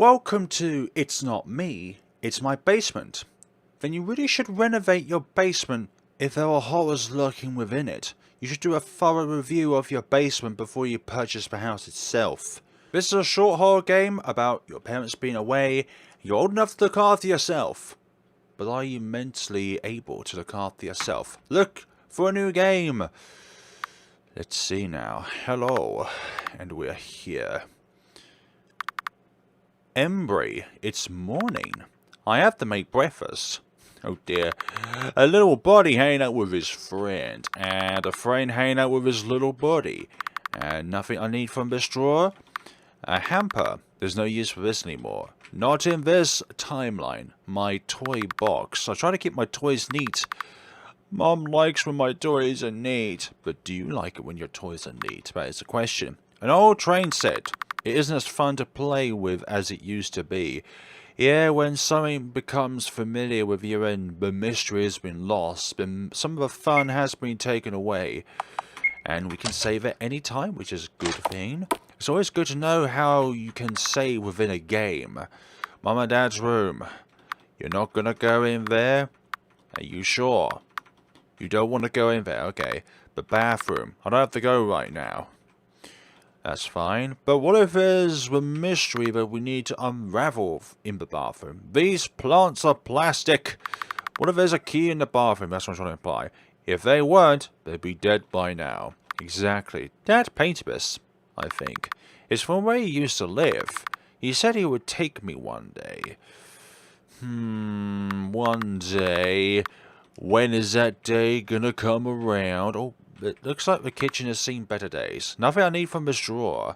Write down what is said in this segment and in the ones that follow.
Welcome to It's Not Me, It's My Basement. Then you really should renovate your basement if there are horrors lurking within it. You should do a thorough review of your basement before you purchase the house itself. This is a short horror game about your parents being away. You're old enough to look after yourself. But are you mentally able to look after yourself? Look for a new game. Let's see now. Hello. And we're here. Embry, it's morning. I have to make breakfast. Oh dear. A little buddy hanging out with his friend. And a friend hanging out with his little buddy. And nothing I need from this drawer. A hamper. There's no use for this anymore. Not in this timeline. My toy box. I try to keep my toys neat. Mom likes when my toys are neat. But do you like it when your toys are neat? That is the question. An old train set. It isn't as fun to play with as it used to be. Yeah, when something becomes familiar with you and the mystery has been lost, then some of the fun has been taken away. And we can save at any time, which is a good thing. It's always good to know how you can save within a game. Mum and Dad's room. You're not gonna go in there? Are you sure? You don't want to go in there, okay. The bathroom. I don't have to go right now. That's fine. But what if there's the mystery that we need to unravel in the bathroom? These plants are plastic. What if there's a key in the bathroom? That's what I'm trying to imply. If they weren't, they'd be dead by now. Exactly. Dad painted this, I think. It's from where he used to live. He said he would take me one day. One day. When is that day gonna come around? Oh, it looks like the kitchen has seen better days. Nothing I need from this drawer.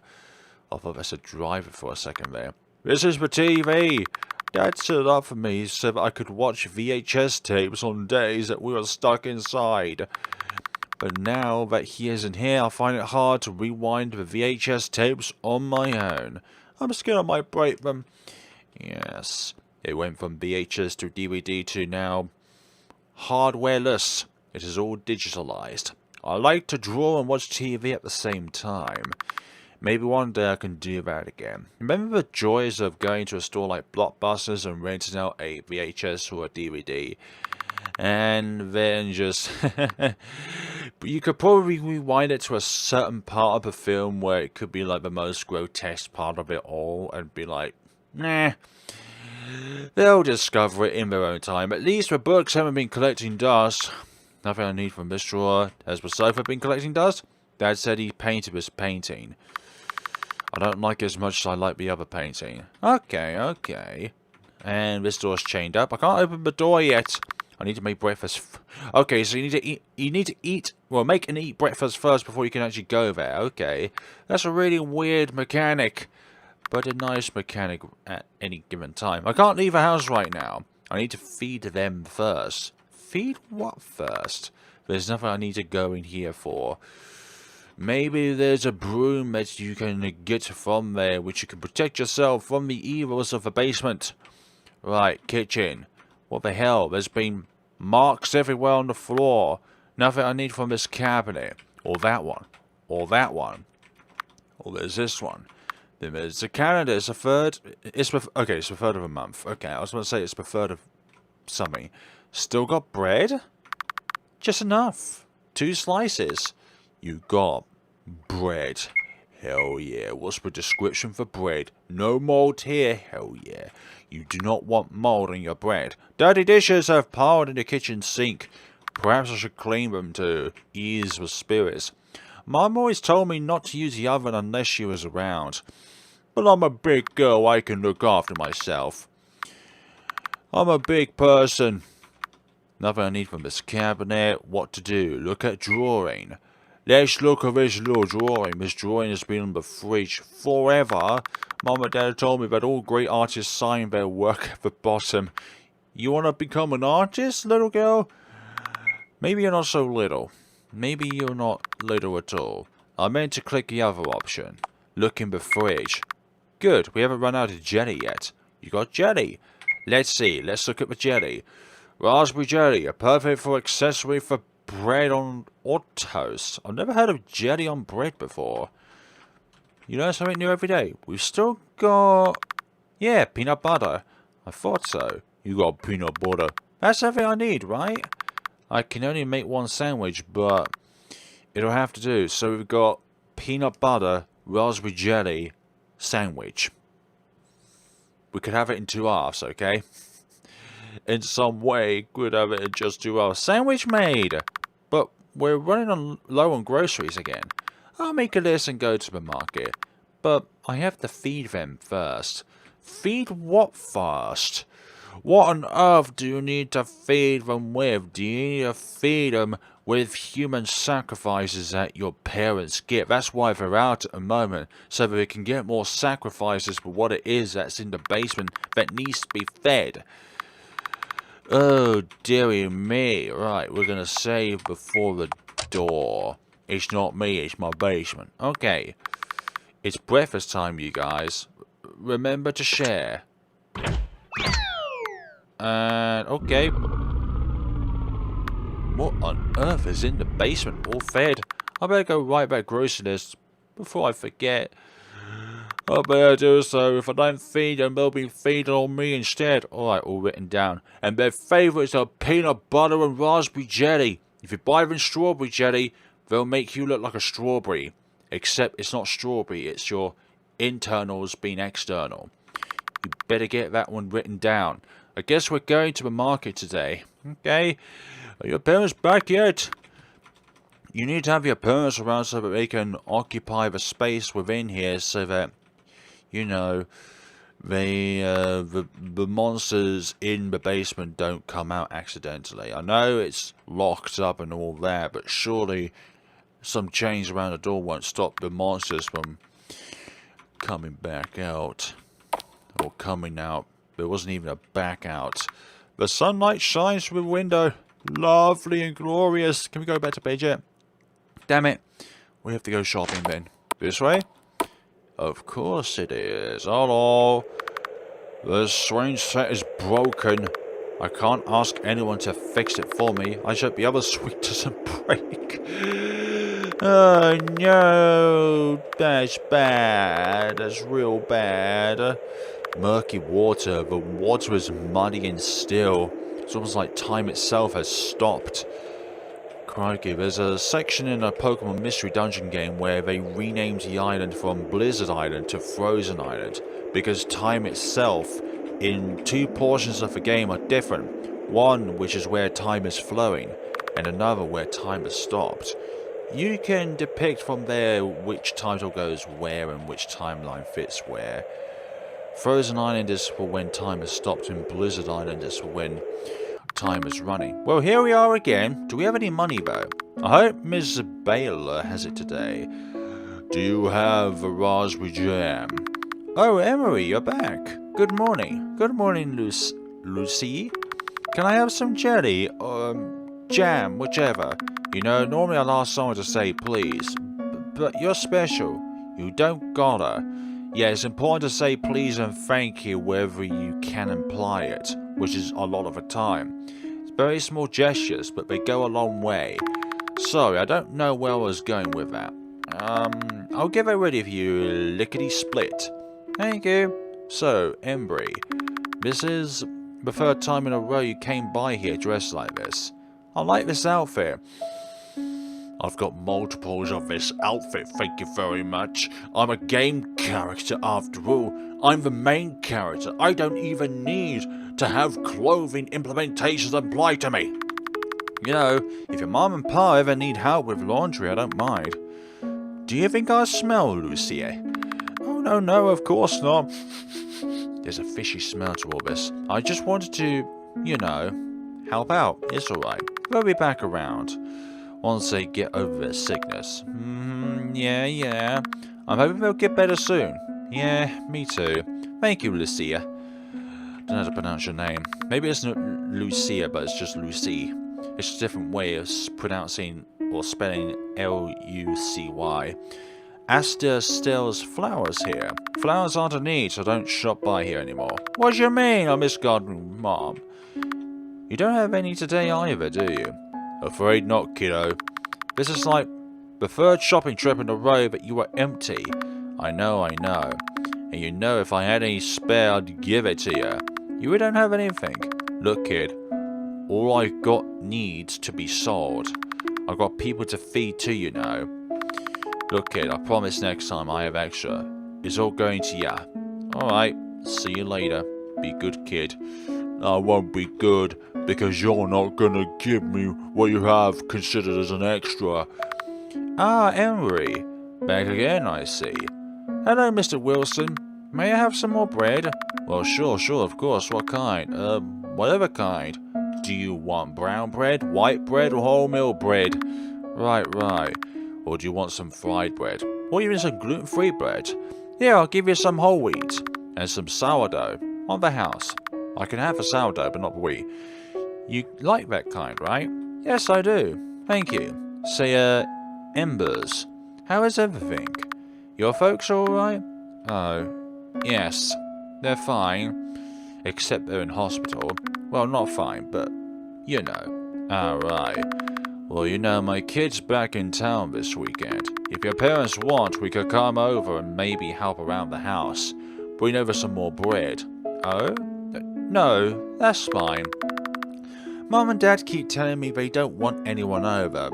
I thought that's a driver for a second there. This is the TV. Dad set it up for me so that I could watch VHS tapes on days that we were stuck inside. But now that he isn't here, I find it hard to rewind the VHS tapes on my own. I'm scared I might break them. Yes, it went from VHS to DVD to now hardwareless. It is all digitalized. I like to draw and watch TV at the same time. Maybe one day I can do that again. Remember the joys of going to a store like Blockbusters and renting out a VHS or a DVD? And then just... you could probably rewind it to a certain part of the film where it could be like the most grotesque part of it all and be like, nah. They'll discover it in their own time. At least the books haven't been collecting dust. Nothing I need from this drawer. Has the sofa been collecting dust? Dad said he painted this painting. I don't like it as much as I like the other painting. Okay. And this door's chained up. I can't open the door yet. I need to make breakfast. Okay, so you need to eat. Well, make and eat breakfast first before you can actually go there. Okay. That's a really weird mechanic. But a nice mechanic at any given time. I can't leave the house right now. I need to feed them first. Feed what first? There's nothing I need to go in here for. Maybe there's a broom that you can get from there, which you can protect yourself from the evils of the basement. Right, kitchen. What the hell? There's been marks everywhere on the floor. Nothing I need from this cabinet. Or that one. Or that one. Or there's this one. Then there's the calendar. It's the third. Okay, it's the third of a month. Okay, I was going to say it's the third of something. Still got bread? Just enough. 2 slices. You got bread. Hell yeah. What's the description for bread? No mold here. Hell yeah. You do not want mold in your bread. Dirty dishes have piled in the kitchen sink. Perhaps I should clean them to ease the spirits. Mom always told me not to use the oven unless she was around. But I'm a big girl. I can look after myself. I'm a big person. Nothing I need from this cabinet. What to do? Look at drawing. Let's look at this little drawing. This drawing has been on the fridge forever. Mom and Dad told me that all great artists sign their work at the bottom. You want to become an artist, little girl? Maybe you're not so little. Maybe you're not little at all. I meant to click the other option. Look in the fridge. Good, we haven't run out of jelly yet. You got jelly. Let's see, let's look at the jelly. Raspberry jelly, a perfect for accessory for bread on or toast. I've never heard of jelly on bread before. You learn something new every day. We've still got Yeah, peanut butter. I thought so. You got peanut butter. That's everything I need, right? I can only make one sandwich, but it'll have to do. So we've got peanut butter, raspberry jelly, sandwich. We could have it in 2 halves, okay? In some way, could have it in just 2 halves. Sandwich made! But we're running low on groceries again. I'll make a list and go to the market. But I have to feed them first. Feed what first? What on earth do you need to feed them with? Do you need to feed them with human sacrifices that your parents get? That's why they're out at the moment, so that we can get more sacrifices for what it is that's in the basement that needs to be fed. Oh, dearie me. Right, we're gonna save before the door. It's not me, it's my basement. Okay. It's breakfast time, you guys. Remember to share. And, okay. What on earth is in the basement? All fed. I better go write that grocery list before I forget. I better do so. If I don't feed them, they'll be feeding on me instead. Alright, all written down. And their favourites are peanut butter and raspberry jelly. If you buy them strawberry jelly, they'll make you look like a strawberry. Except it's not strawberry, it's your internals being external. You better get that one written down. I guess we're going to the market today. Okay. Are your parents back yet? You need to have your parents around so that they can occupy the space within here so that, you know, the monsters in the basement don't come out accidentally. I know it's locked up and all that, but surely some chains around the door won't stop the monsters from coming back out. Or coming out. There wasn't even a back out. The sunlight shines through the window. Lovely and glorious. Can we go back to bed yet? Damn it. We have to go shopping then. This way? Of course it is. Hello. The swing set is broken. I can't ask anyone to fix it for me. I hope the other swing doesn't break. Oh no. That's bad. That's real bad. Murky water. The water is muddy and still. It's almost like time itself has stopped. Crikey, there's a section in a Pokemon Mystery Dungeon game where they renamed the island from Blizzard Island to Frozen Island because time itself in 2 portions of the game are different. One which is where time is flowing and another where time has stopped. You can depict from there which title goes where and which timeline fits where. Frozen Island is for when time has stopped and Blizzard Island is for when time is running. Well, here we are again. Do we have any money though? I hope Ms. Baylor has it today. Do you have a raspberry jam? Oh, Emery, you're back. Good morning. Good morning, Lucy. Can I have some jelly? Jam, whichever. You know, normally I'll ask someone to say please. But you're special. You don't gotta. Yeah, it's important to say please and thank you wherever you can imply it, which is a lot of the time. It's very small gestures, but they go a long way. Sorry, I don't know where I was going with that. I'll get that ready for you, lickety-split. Thank you. So, Embry, this is the 3rd time in a row you came by here dressed like this. I like this outfit. I've got multiples of this outfit, thank you very much. I'm a game character after all. I'm the main character. I don't even need to have clothing implementations applied to me. You know, if your mom and pa ever need help with laundry, I don't mind. Do you think I smell, Lucy? Oh, no, of course not. There's a fishy smell to all this. I just wanted to, you know, help out. It's alright. We'll be back around once they get over their sickness. Yeah. I'm hoping they'll get better soon. Yeah, me too. Thank you, Lucia. Don't know how to pronounce your name. Maybe it's not Lucia, but it's just Lucy. It's a different way of pronouncing or spelling L-U-C-Y. Asta sells flowers here. Flowers aren't a need, so don't shop by here anymore. What do you mean, I miss gardening, Mom? You don't have any today either, do you? Afraid not, kiddo. This is like the 3rd shopping trip in a row that you are empty. I know. And And you know if I had any spare, I'd give it to you. You don't have anything. Look, kid. All I got needs to be sold. I've got people to feed too, you know. Look, kid, I promise next time I have extra. It's all going to ya. Alright, see you later. Be good, kid. I won't be good, because you're not gonna give me what you have considered as an extra. Ah, Emery. Back again, I see. Hello, Mr. Wilson. May I have some more bread? Well, sure, of course. What kind? Whatever kind. Do you want brown bread, white bread, or wholemeal bread? Right. Or do you want some fried bread? Or even some gluten-free bread? Yeah, I'll give you some whole wheat. And some sourdough. On the house. I can have a sourdough, but not wheat. You like that kind, right? Yes, I do. Thank you. Say, Embers. How is everything? Your folks alright? Oh, yes. They're fine. Except they're in hospital. Well, not fine, but you know. Alright. Well, you know, my kid's back in town this weekend. If your parents want, we could come over and maybe help around the house. Bring over some more bread. Oh? No, that's fine. Mom and Dad keep telling me they don't want anyone over.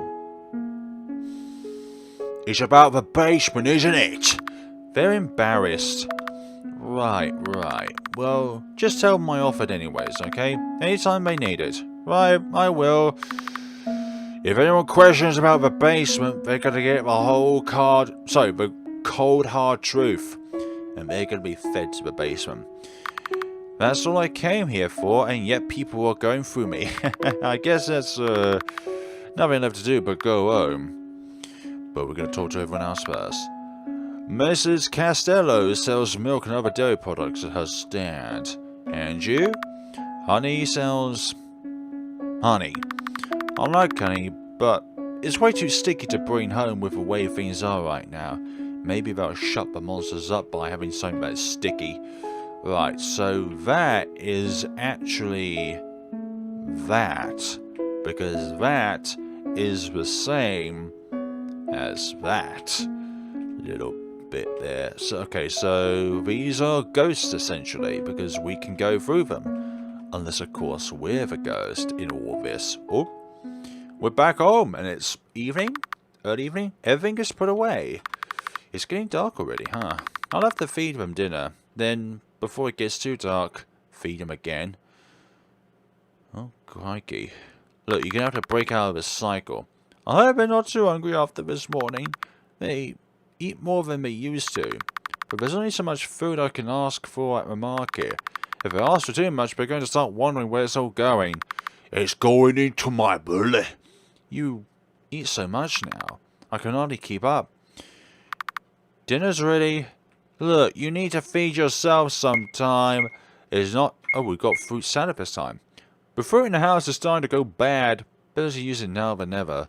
It's about the basement, isn't it? They're embarrassed. Right. Well, just tell them I offered anyways, okay? Anytime they need it. Right, I will. If anyone questions about the basement, they're gonna get the cold hard truth. And they're gonna be fed to the basement. That's all I came here for, and yet people are going through me. I guess that's, nothing left to do but go home. But we're gonna talk to everyone else first. Mrs. Castello sells milk and other dairy products at her stand. And you? Honey sells... honey. I like honey, but it's way too sticky to bring home with the way things are right now. Maybe they'll shut the monsters up by having something that's sticky. Right, so that is actually that. Because that is the same as that little bit there. So, okay, so these are ghosts essentially, because we can go through them. Unless, of course, we're the ghost in all this. Oh, we're back home, and it's evening? Early evening? Everything is put away. It's getting dark already, huh? I'll have to feed them dinner. Then, before it gets too dark, feed them again. Oh, crikey. Look, you're going to have to break out of this cycle. I hope they're not too hungry after this morning. They eat more than they used to. But there's only so much food I can ask for at the market. If I ask for too much, they're going to start wondering where it's all going. It's going into my belly. You eat so much now. I can hardly keep up. Dinner's ready. Look, you need to feed yourself sometime. It's not... oh, we've got fruit salad this time. The fruit in the house is starting to go bad. Better to use it now than never.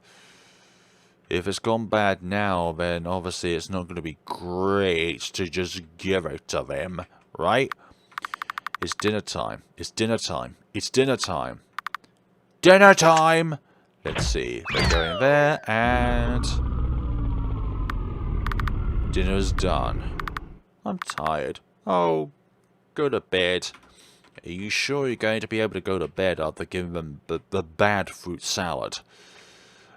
If it's gone bad now, then obviously it's not going to be great to just give it to them, right? It's dinner time. It's dinner time. It's dinner time. Dinner time! Let's see. They're going there, and... dinner's done. I'm tired. Oh, go to bed. Are you sure you're going to be able to go to bed after giving them the bad fruit salad?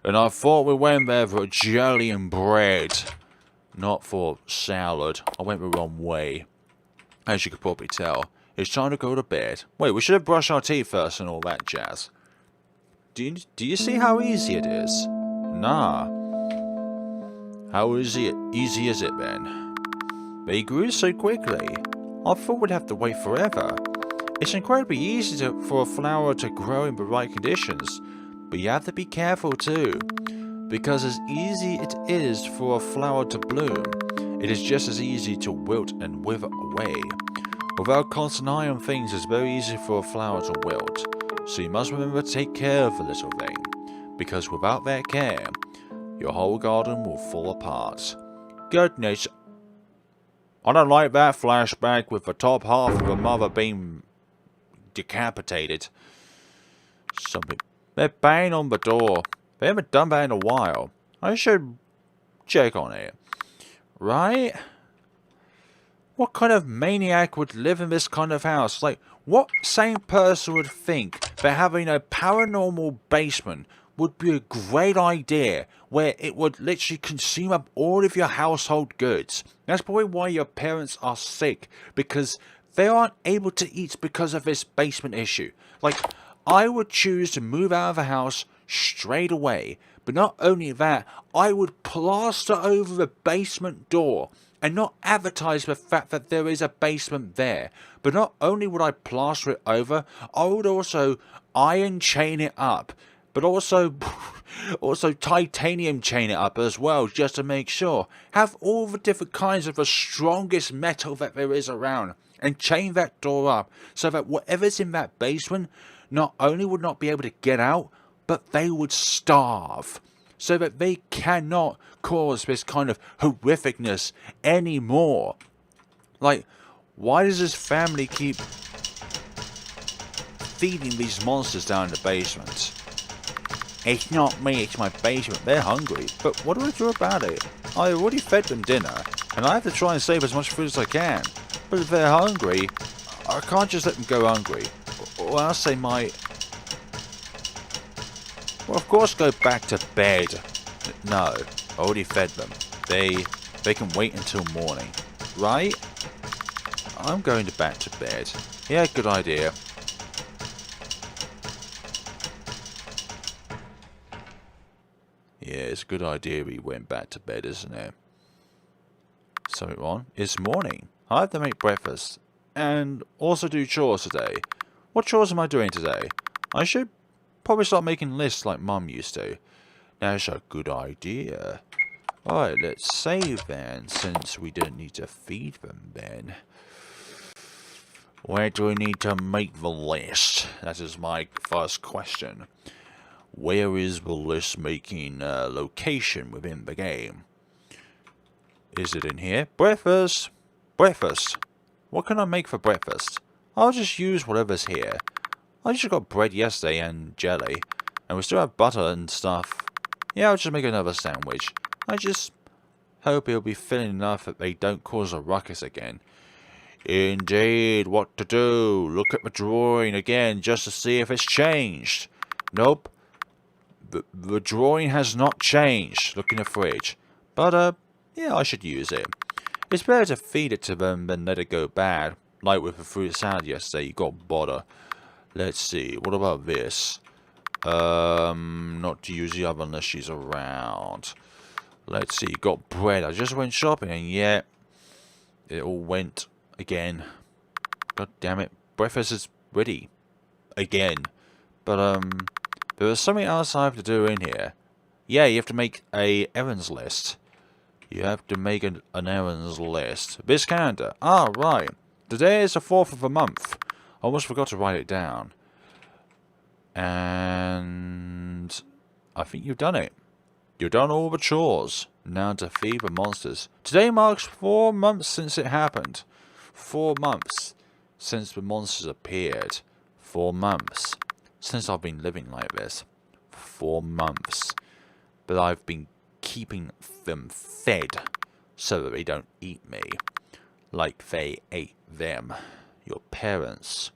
And I thought we went there for jelly and bread, not for salad. I went the wrong way. As you could probably tell. It's time to go to bed. Wait, we should have brushed our teeth first and all that jazz. Do you see how easy it is? Nah. How easy is it then? They grew so quickly. I thought we'd have to wait forever. It's incredibly easy for a flower to grow in the right conditions, but you have to be careful too. Because as easy it is for a flower to bloom, it is just as easy to wilt and wither away. Without constant eye on things, it's very easy for a flower to wilt. So you must remember to take care of the little thing, because without that care, your whole garden will fall apart. Goodness, I don't like that flashback with the top half of a mother being decapitated. Something. They're banging on the door. They haven't done that in a while. I should check on it. Right? What kind of maniac would live in this kind of house? Like, what sane person would think that having a paranormal basement would be a great idea where it would literally consume up all of your household goods? That's probably why your parents are sick, because they aren't able to eat because of this basement issue. Like, I would choose to move out of the house straight away, but not only that, I would plaster over the basement door and not advertise the fact that there is a basement there. But not only would I plaster it over, I would also iron chain it up, but also titanium chain it up as well, just to make sure. Have all the different kinds of the strongest metal that there is around, and chain that door up so that whatever's in that basement not only would not be able to get out, but they would starve, so that they cannot cause this kind of horrificness anymore. Like, why does this family keep feeding these monsters down in the basement? It's not me, it's my basement. They're hungry, but what do I do about it? I already fed them dinner, and I have to try and save as much food as I can. But if they're hungry, I can't just let them go hungry, or else they might... Well, of course, go back to bed. No, I already fed them. They can wait until morning, right? I'm going back to bed. Yeah, good idea. Yeah, it's a good idea we went back to bed, isn't it? Something wrong? It's morning. I have to make breakfast. And also do chores today. What chores am I doing today? I should probably start making lists like Mum used to. That's a good idea. Alright, let's save then, since we don't need to feed them then. Where do we need to make the list? That is my first question. Where is the list making location within the game? Is it in here? Breakfast! Breakfast! What can I make for breakfast? I'll just use whatever's here. I just got bread yesterday and jelly, and we still have butter and stuff. Yeah, I'll just make another sandwich. I just hope it'll be filling enough that they don't cause a ruckus again. Indeed, what to do? Look at the drawing again just to see if it's changed. Nope. The drawing has not changed. Look in the fridge. But, yeah, I should use it. It's better to feed it to them than let it go bad. Like with the fruit salad yesterday, you got butter. Let's see, what about this? Not to use the oven unless she's around. Let's see, got bread. I just went shopping and yeah, it all went again. God damn it. Breakfast is ready. Again. But, there was something else I have to do in here. Yeah, you have to make a errands list. You have to make an errands list. This calendar. Ah, right. Today is the 4th of the month. I almost forgot to write it down. And I think you've done it. You've done all the chores. Now to feed the monsters. Today marks 4 months since it happened. 4 months since the monsters appeared. 4 months since I've been living like this. 4 months. But I've been keeping them fed so that they don't eat me. Like they ate them. Your parents.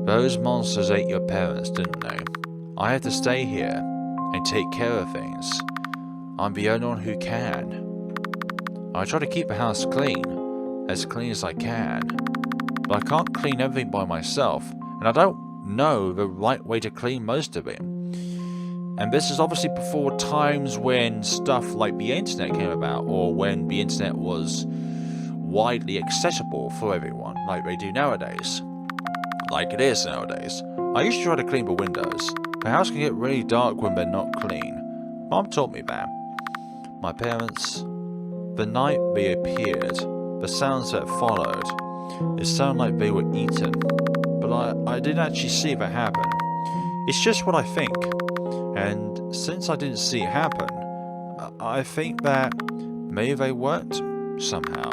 Those monsters ate your parents, didn't they? I have to stay here and take care of things. I'm the only one who can. I try to keep the house clean as I can. But I can't clean everything by myself, and I don't know the right way to clean most of it. And this is obviously before times when stuff like the internet came about, or when the internet was widely accessible for everyone, like they do nowadays. Like it is nowadays. I used to try to clean the windows. The house can get really dark when they're not clean. Mom taught me that. My parents, the night they appeared, the sounds that followed, it sounded like they were eaten. But I didn't actually see that happen. It's just what I think. And since I didn't see it happen, I think that maybe they weren't somehow.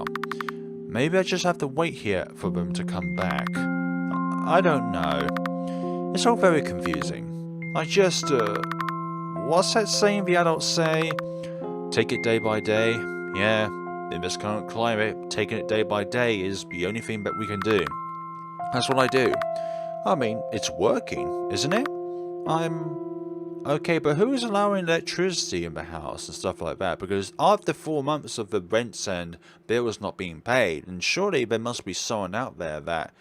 Maybe I just have to wait here for them to come back. I don't know. It's all very confusing. I just, what's that saying the adults say? Take it day by day. Yeah, in this current climate, taking it day by day is the only thing that we can do. That's what I do. I mean, it's working, isn't it? I'm okay, but who is allowing electricity in the house and stuff like that? Because after 4 months of the rents and bills not being paid, and surely there must be someone out there that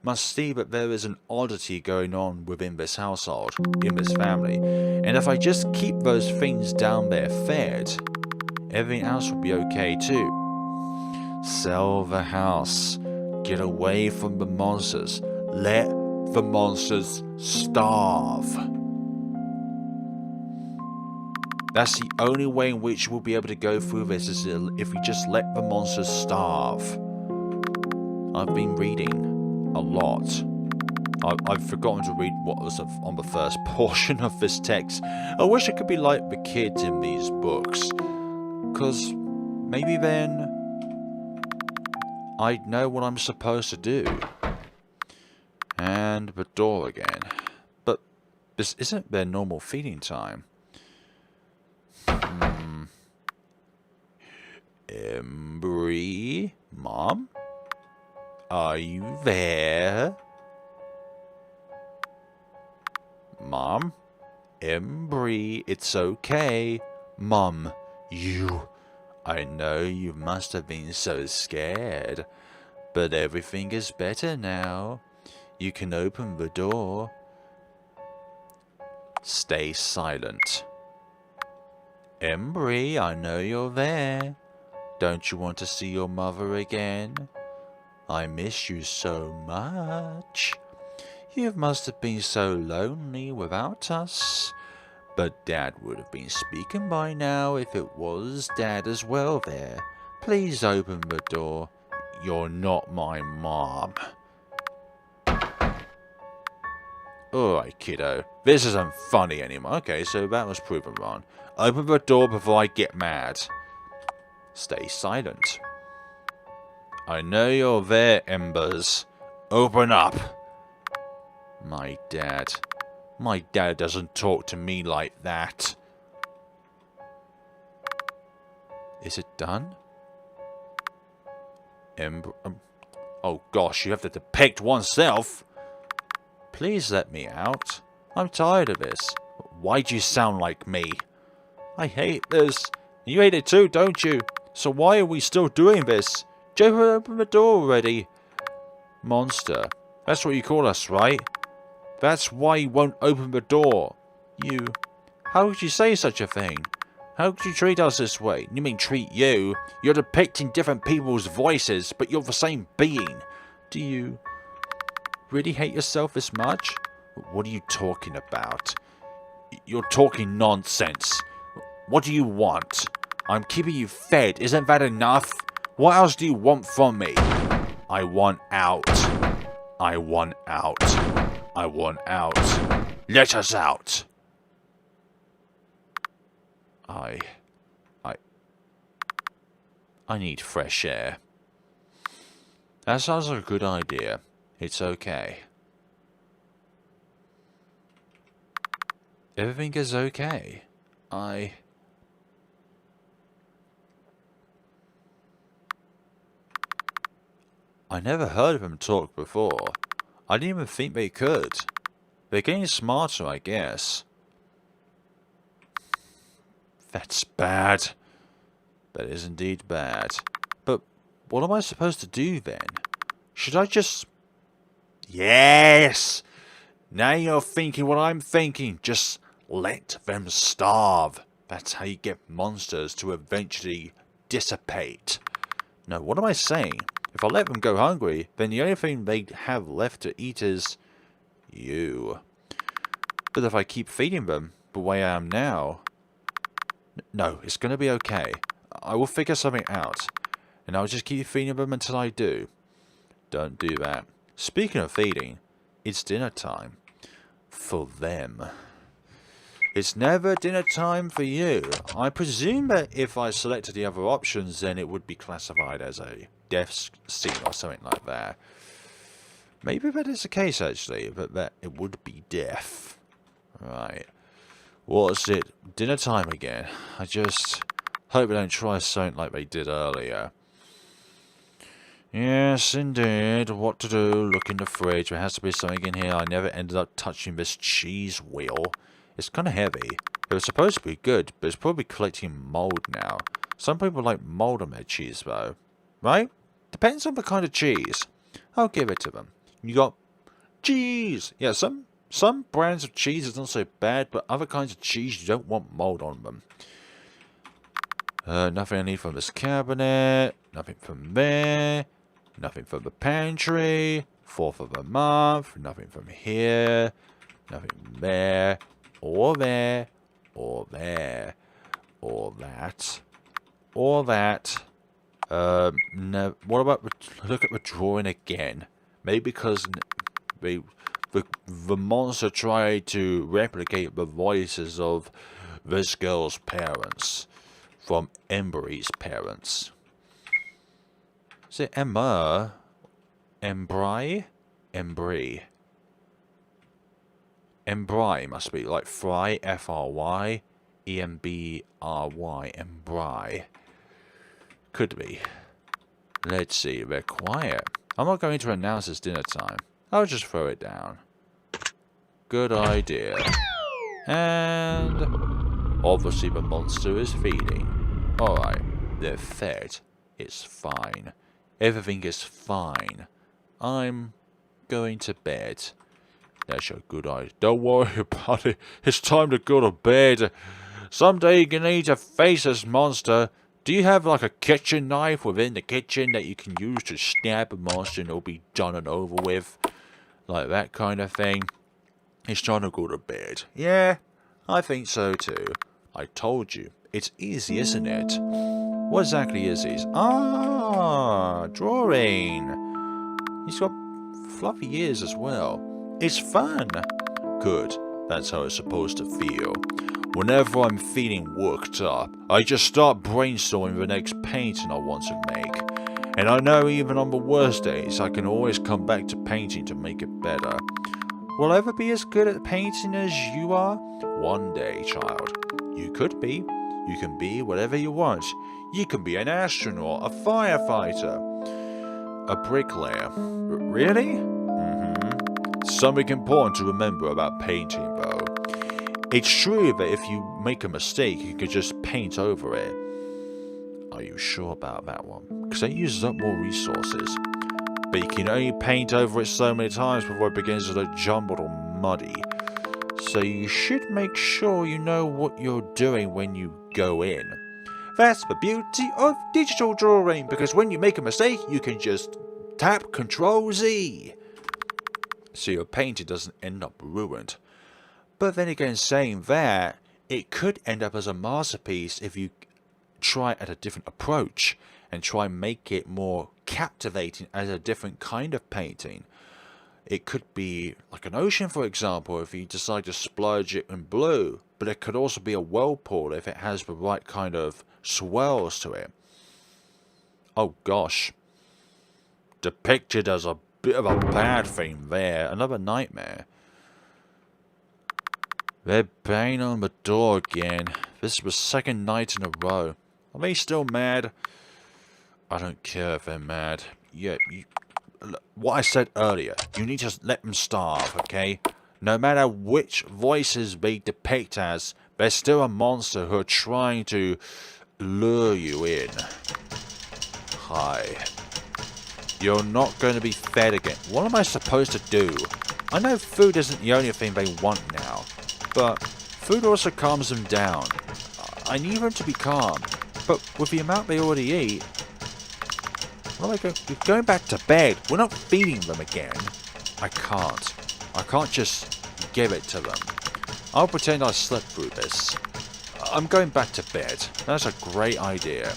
must see that there is an oddity going on within this household, in this family. And if I just keep those things down there fed, everything else will be okay too. Sell the house. Get away from the monsters. Let the monsters starve. That's the only way in which we'll be able to go through this, is if we just let the monsters starve. I've been reading a lot. I've forgotten to read what was on the first portion of this text. I wish I could be like the kids in these books, because maybe then I'd know what I'm supposed to do. And the door again. But this isn't their normal feeding time. Embry? Mom? Are you there? Mom? Embry, it's okay. Mom, you... I know you must have been so scared, but everything is better now. You can open the door. Stay silent. Embry, I know you're there. Don't you want to see your mother again? I miss you so much. You must have been so lonely without us. But Dad would have been speaking by now if it was Dad as well there. Please open the door. You're not my mom. Alright, kiddo. This isn't funny anymore. Okay, so that was proven wrong. Open the door before I get mad. Stay silent. I know you're there, Embers. Open up. My dad doesn't talk to me like that. Is it done? Ember... oh gosh, you have to depict oneself. Please let me out. I'm tired of this. Why'd you sound like me? I hate this. You hate it too, don't you? So why are we still doing this? Just open the door already. Monster. That's what you call us, right? That's why you won't open the door. You... how could you say such a thing? How could you treat us this way? You mean treat you? You're depicting different people's voices, but you're the same being. Do you really hate yourself this much? What are you talking about? You're talking nonsense. What do you want? I'm keeping you fed. Isn't that enough? What else do you want from me? I want out. I want out. I want out. Let us out. I need fresh air. That sounds like a good idea. It's okay. Everything is okay. I never heard of them talk before. I didn't even think they could. They're getting smarter, I guess. That's bad. That is indeed bad. But what am I supposed to do then? Should I just... yes! Now you're thinking what I'm thinking. Just let them starve. That's how you get monsters to eventually dissipate. No, what am I saying? If I let them go hungry, then the only thing they have left to eat is you. But if I keep feeding them the way I am now... no, it's going to be okay. I will figure something out. And I'll just keep feeding them until I do. Don't do that. Speaking of feeding, it's dinner time. For them. It's never dinner time for you. I presume that if I selected the other options, then it would be classified as a death scene or something like that. Maybe that is the case, actually, but that it would be death. Right. What's it? Dinner time again. I just Hope they don't try something like they did earlier. Yes, indeed. What to do? Look in the fridge. There has to be something in here. I never ended up touching this cheese wheel. It's kind of heavy. It was supposed to be good, but it's probably collecting mold now. Some people like mold on their cheese, though. Right? Depends on the kind of cheese. I'll give it to them. You got cheese! Yeah, some brands of cheese is not so bad, but other kinds of cheese you don't want mold on them. Nothing I need from this cabinet. Nothing from there. Nothing from the pantry. 4th of the month. Nothing from here. Nothing there. Or there. Or there. Or that. Or that. No. What about... Look at the drawing again. Maybe because the monster tried to replicate the voices of this girl's parents. From Embry's parents. Is it Emma? Embry? Embry. Embry must be like Fry, F-R-Y, E-M-B-R-Y, Embry. Could be. Let's see, they're quiet. I'm not going to announce it's dinner time. I'll just throw it down. Good idea. And obviously the monster is feeding. Alright, they're fed. It's fine. Everything is fine. I'm going to bed. That's a good idea. Don't worry about it. It's time to go to bed. Someday you're gonna need to face this monster. Do you have like a kitchen knife within the kitchen that you can use to stab a monster and it'll be done and over with? Like that kind of thing. It's time to go to bed. Yeah, I think so too. I told you. It's easy, isn't it? What exactly is easy? Ah, drawing. He's got fluffy ears as well. It's fun. Good. That's how it's supposed to feel. Whenever I'm feeling worked up, I just start brainstorming the next painting I want to make. And I know even on the worst days, I can always come back to painting to make it better. Will I ever be as good at painting as you are? One day, child. You could be. You can be whatever you want. You can be an astronaut, a firefighter, a bricklayer. Really? Something important to remember about painting, though. It's true that if you make a mistake, you could just paint over it. Are you sure about that one? Because it uses up more resources. But you can only paint over it so many times before it begins to look jumbled or muddy. So you should make sure you know what you're doing when you go in. That's the beauty of digital drawing, because when you make a mistake, you can just tap Ctrl-Z. So your painting doesn't end up ruined. But then again, saying that, it could end up as a masterpiece if you try at a different approach and try and make it more captivating as a different kind of painting. It could be like an ocean, for example, if you decide to splurge it in blue, but it could also be a whirlpool if it has the right kind of swirls to it. Oh gosh. Depicted as a bit of a bad thing there. Another nightmare. They're banging on the door again. This is the second night in a row. Are they still mad? I don't care if they're mad. Yeah, what I said earlier, you need to let them starve, okay? No matter which voices they depict as, there's still a monster who are trying to lure you in. Hi. You're not going to be fed again. What am I supposed to do? I know food isn't the only thing they want now, but food also calms them down. I need them to be calm, but with the amount they already eat, what am I going? You're going back to bed. We're not feeding them again. I can't just give it to them. I'll pretend I slept through this. I'm going back to bed. That's a great idea.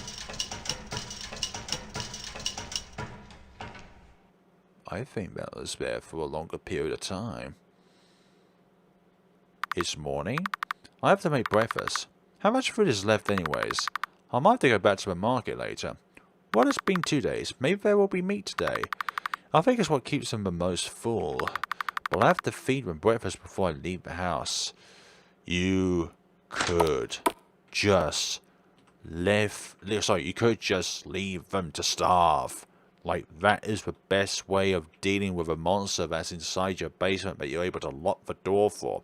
I think that was there for a longer period of time. It's morning. I have to make breakfast. How much food is left anyways? I might have to go back to the market later. Well, it's been 2 days. Maybe there will be meat today. I think it's what keeps them the most full. But I'll have to feed them breakfast before I leave the house. You could just you could just leave them to starve. Like, that is the best way of dealing with a monster that's inside your basement that you're able to lock the door for.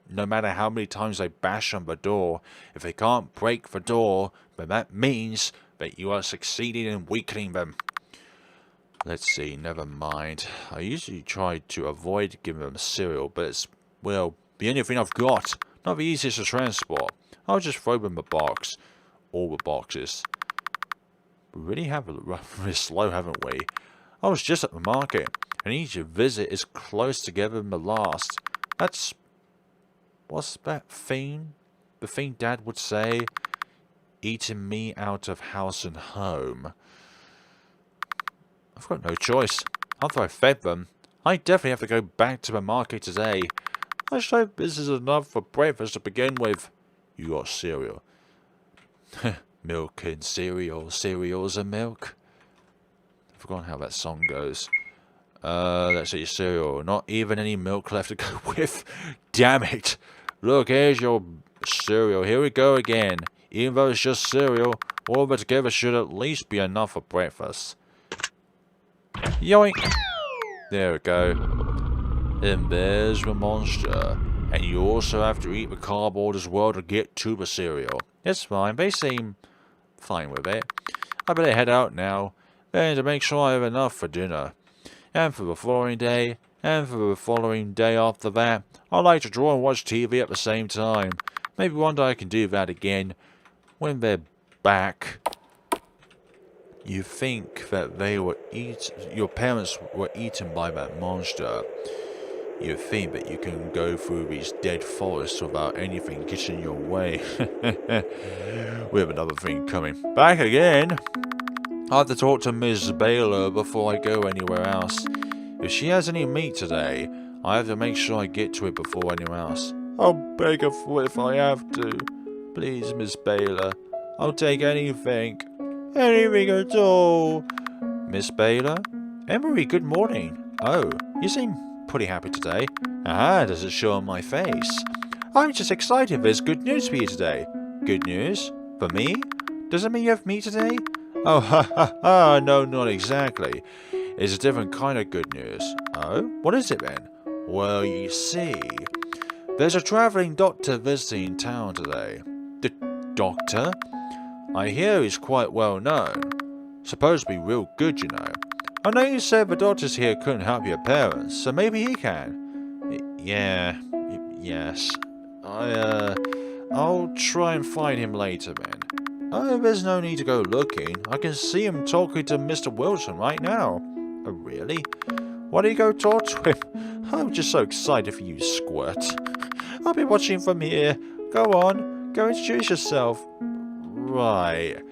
No matter how many times they bash on the door, if they can't break the door, then that means that you are succeeding in weakening them. Let's see, never mind. I usually try to avoid giving them cereal, but it's, well, the only thing I've got. Not the easiest to transport. I'll just throw them a box. All the boxes. We really have really slow, haven't we? I was just at the market, and each visit is close together than the last. That's... what's that thing? The thing Dad would say? Eating me out of house and home. I've got no choice. After I fed them, I definitely have to go back to the market today. I just hope this is enough for breakfast to begin with. You got cereal. Milk and cereal, cereals and milk. I've forgotten how that song goes. Let's see, cereal. Not even any milk left to go with. Damn it. Look, here's your cereal. Here we go again. Even though it's just cereal, all of it together should at least be enough for breakfast. Yoink! There we go. And there's the monster. And you also have to eat the cardboard as well to get to the cereal. It's fine. They seem fine with it. I better head out now. And to make sure I have enough for dinner. And for the following day. And for the following day after that. I like to draw and watch TV at the same time. Maybe one day I can do that again. When they're back. You think that they were your parents were eaten by that monster. You think that you can go through these dead forests without anything getting your way. We have another thing coming. Back again! I have to talk to Ms. Baylor before I go anywhere else. If she has any meat today, I have to make sure I get to it before anyone else. I'll beg her for it if I have to. Please, Miss Baylor. I'll take anything. Anything at all. Miss Baylor? Emery, good morning. Oh, you seem pretty happy today. Ah, does it show on my face? I'm just excited there's good news for you today. Good news? For me? Does it mean you have me today? Oh, ha ha ha, no, not exactly. It's a different kind of good news. Oh, what is it then? Well, you see, there's a travelling doctor visiting town today. The doctor? I hear he's quite well known. Supposed to be real good, you know. I know you said the doctors here couldn't help your parents, so maybe he can. Yes. I'll try and find him later, then. Oh, there's no need to go looking. I can see him talking to Mr. Wilson right now. Oh, really? Why don't you go talk to him? I'm just so excited for you, Squirt. I'll be watching from here. Go on, go introduce yourself. Right.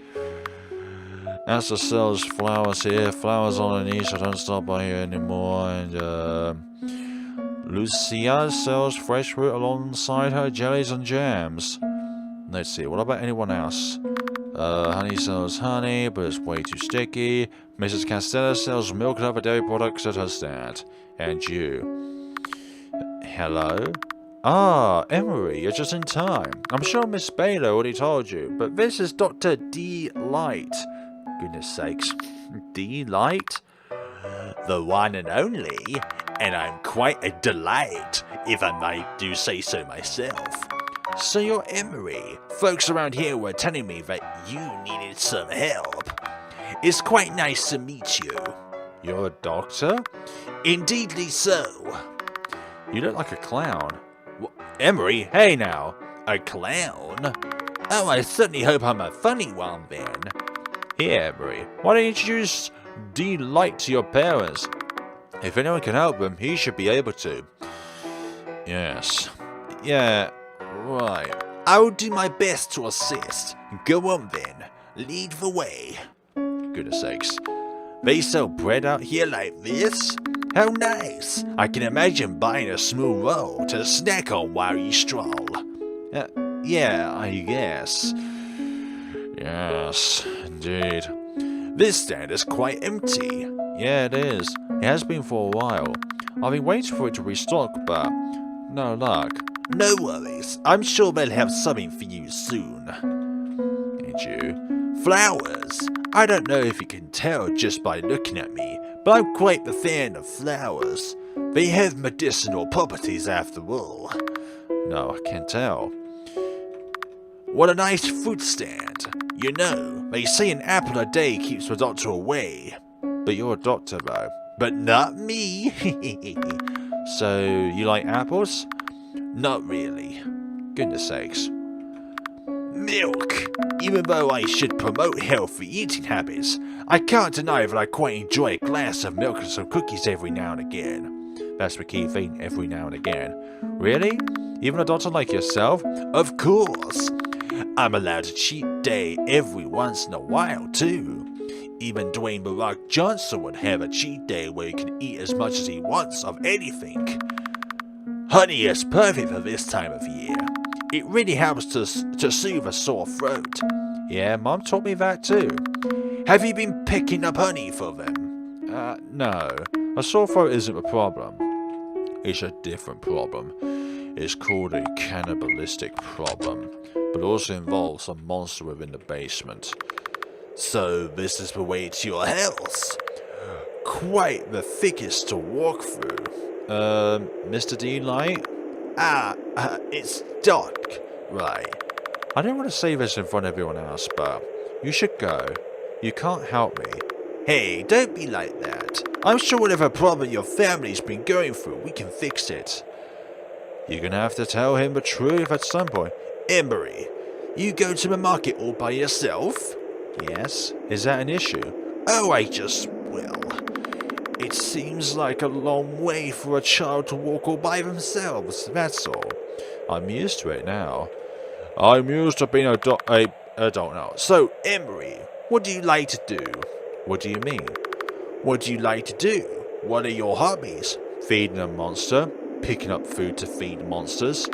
Asta sells flowers here, flowers on the niche, I don't stop by here anymore, and Lucia sells fresh fruit alongside her jellies and jams. Let's see, what about anyone else? Honey sells honey, but it's way too sticky. Mrs. Castella sells milk and other dairy products at her stand. And you. Hello? Ah, Emery, you're just in time. I'm sure Miss Baylor already told you, but this is Dr. D. Light. Goodness sakes. D. Light? The one and only, and I'm quite a delight, if I might do say so myself. So you're Emery. Folks around here were telling me that you needed some help. It's quite nice to meet you. You're a doctor? Indeedly so. You look like a clown. Emery, hey now. A clown? Oh, I certainly hope I'm a funny one then. Here, Emery, why don't you introduce D. Light to your parents? If anyone can help them, he should be able to. Yes. Yeah, right. I will do my best to assist. Go on then. Lead the way. Goodness sakes. They sell bread out here like this? How nice. I can imagine buying a small roll to snack on while you stroll. Yeah, I guess. Yes, indeed. This stand is quite empty. Yeah, it is. It has been for a while. I've been waiting for it to restock, but no luck. No worries. I'm sure they'll have something for you soon. feed you. Flowers? I don't know if you can tell just by looking at me, but I'm quite the fan of flowers. They have medicinal properties after all. No, I can't tell. What a nice fruit stand. You know, they say an apple a day keeps the doctor away. But you're a doctor though. But not me. So, you like apples? Not really. Goodness sakes. Milk! Even though I should promote healthy eating habits, I can't deny that I quite enjoy a glass of milk and some cookies every now and again. That's the key thing, every now and again. Really? Even a doctor like yourself? Of course! I'm allowed a cheat day every once in a while, too. Even Dwayne "The Rock" Johnson would have a cheat day where he can eat as much as he wants of anything. Honey is perfect for this time of year. It really helps to soothe a sore throat. Yeah, Mom taught me that too. Have you been picking up honey for them? No. A sore throat isn't a problem. It's a different problem. It's called a cannibalistic problem, but also involves a monster within the basement. So this is the way to your house? Quite the thickest to walk through. Mr. D-Light? It's dark. Right. I don't want to say this in front of everyone else, but you should go. You can't help me. Hey, don't be like that. I'm sure whatever problem your family's been going through, we can fix it. You're gonna have to tell him the truth at some point. Emery, you go to the market all by yourself? Yes. Is that an issue? Oh, it seems like a long way for a child to walk all by themselves, that's all. I'm used to it now. I'm used to being a adult now. So, Emery, what do you like to do? What do you mean? What do you like to do? What are your hobbies? Feeding a monster? Picking up food to feed monsters?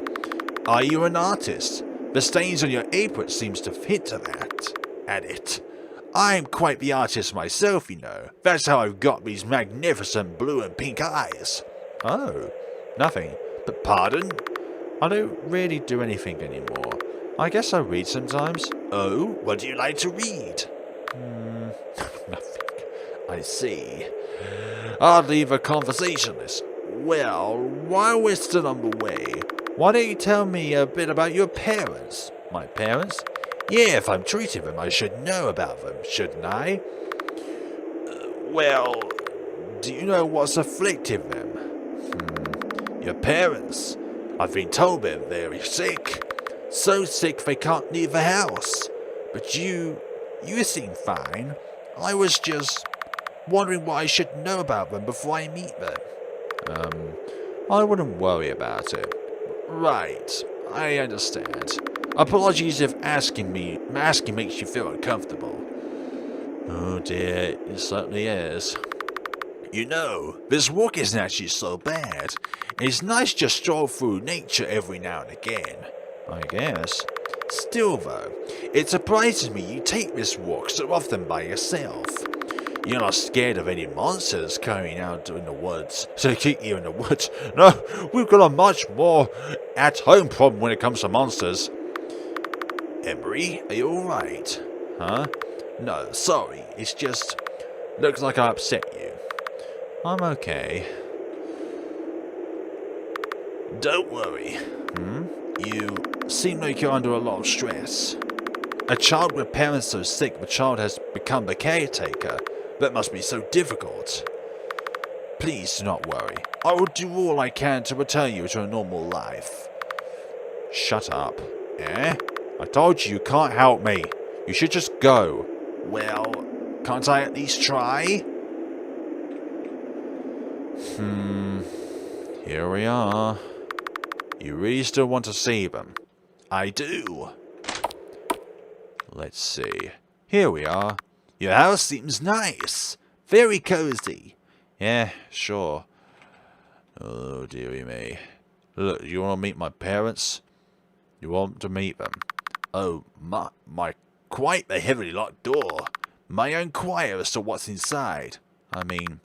Are you an artist? The stains on your apron seems to hint at it. I'm quite the artist myself, you know. That's how I've got these magnificent blue and pink eyes. Oh, nothing. But pardon? I don't really do anything anymore. I guess I read sometimes. Oh, what do you like to read? Nothing. I see. Hardly the conversationalist. Well, while we're still on the way, why don't you tell me a bit about your parents? My parents? Yeah, if I'm treating them, I should know about them, shouldn't I? Well, do you know what's afflicting them? Your parents. I've been told they're very sick. So sick they can't leave the house. But you seem fine. I was just wondering what I should know about them before I meet them. I wouldn't worry about it. Right, I understand. Apologies if asking makes you feel uncomfortable. Oh dear, it certainly is. You know, this walk isn't actually so bad. It's nice just stroll through nature every now and again. I guess. Still though, it surprises me you take this walk so often by yourself. You're not scared of any monsters coming out in the woods to keep you in the woods. No, we've got a much more at-home problem when it comes to monsters. Emery, are you alright? Huh? No, sorry, it's just... looks like I upset you. I'm okay. Don't worry. You seem like you're under a lot of stress. A child with parents so sick the child has become the caretaker. That must be so difficult. Please do not worry. I will do all I can to return you to a normal life. Shut up. Eh? I told you can't help me. You should just go. Well, can't I at least try? Here we are. You really still want to see them? I do. Let's see. Here we are. Your house seems nice. Very cozy. Yeah, sure. Oh, dearie me. Look, you want to meet my parents? You want to meet them? Oh, my quite the heavily locked door. May I inquire as to what's inside? I mean,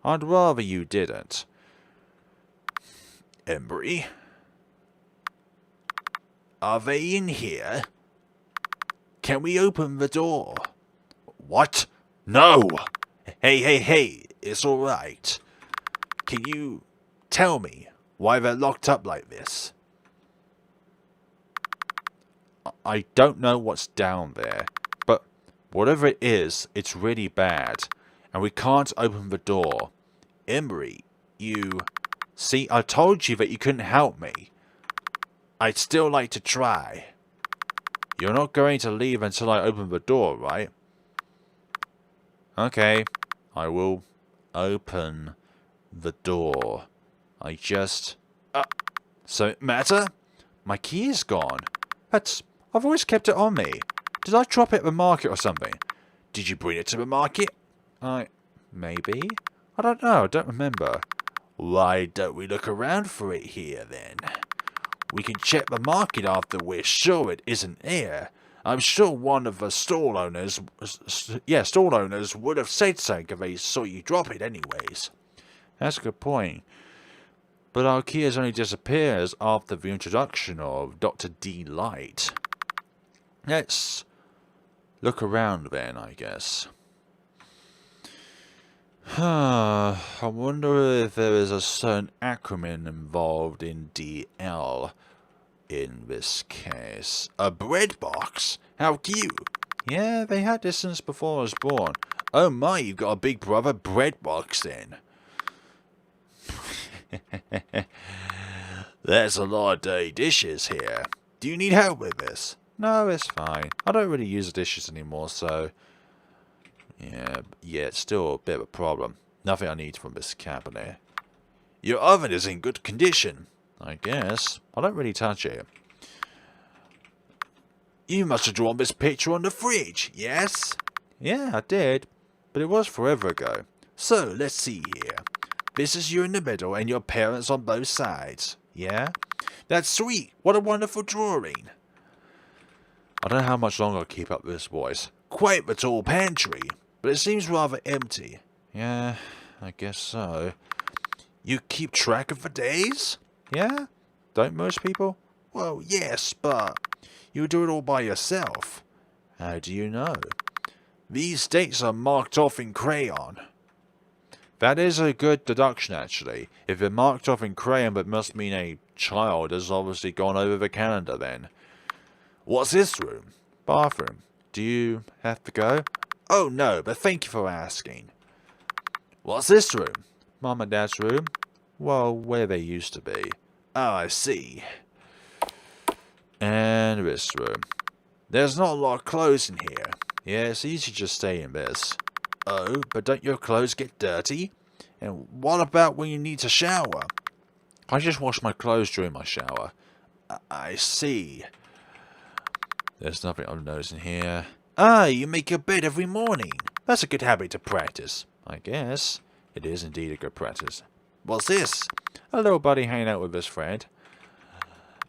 I'd rather you didn't. Emery? Are they in here? Can we open the door? What? No! Hey, it's alright. Can you tell me why they're locked up like this? I don't know what's down there, but whatever it is, it's really bad, and we can't open the door. Emery, you... See, I told you that you couldn't help me. I'd still like to try. You're not going to leave until I open the door, right? Okay, I will open the door. I just... so it matter? My key is gone. But I've always kept it on me. Did I drop it at the market or something? Did you bring it to the market? Maybe? I don't know, I don't remember. Why don't we look around for it here, then? We can check the market after we're sure it isn't here. I'm sure one of the stall owners would have said so if they saw you drop it anyways. That's a good point. But our key only disappears after the introduction of Dr. D. Light. Let's look around then, I guess. I wonder if there is a certain acronym involved in DL in this case. A bread box? How cute. Yeah, they had this since before I was born. Oh my, you've got a big brother bread box then. There's a lot of dirty dishes here. Do you need help with this? No, it's fine. I don't really use the dishes anymore, so... Yeah, it's still a bit of a problem. Nothing I need from this cabinet. Your oven is in good condition. I guess. I don't really touch it. You must have drawn this picture on the fridge, yes? Yeah, I did. But it was forever ago. So, let's see here. This is you in the middle and your parents on both sides. Yeah? That's sweet. What a wonderful drawing. I don't know how much longer I'll keep up this voice. Quite the tall pantry. But it seems rather empty. Yeah, I guess so. You keep track of the days? Yeah? Don't most people? Well, yes, but you do it all by yourself. How do you know? These dates are marked off in crayon. That is a good deduction, actually. If they're marked off in crayon, that must mean a child has obviously gone over the calendar then. What's this room? Bathroom. Do you have to go? Oh no, but thank you for asking. What's this room? Mum and Dad's room. Well, where they used to be. Oh, I see. And this room. There's not a lot of clothes in here. Yeah, it's easy to just stay in this. Oh, but don't your clothes get dirty? And what about when you need to shower? I just wash my clothes during my shower. I see. There's nothing I've noticed in here. Ah, you make your bed every morning. That's a good habit to practice. I guess. It is indeed a good practice. What's this? A little buddy hanging out with his friend.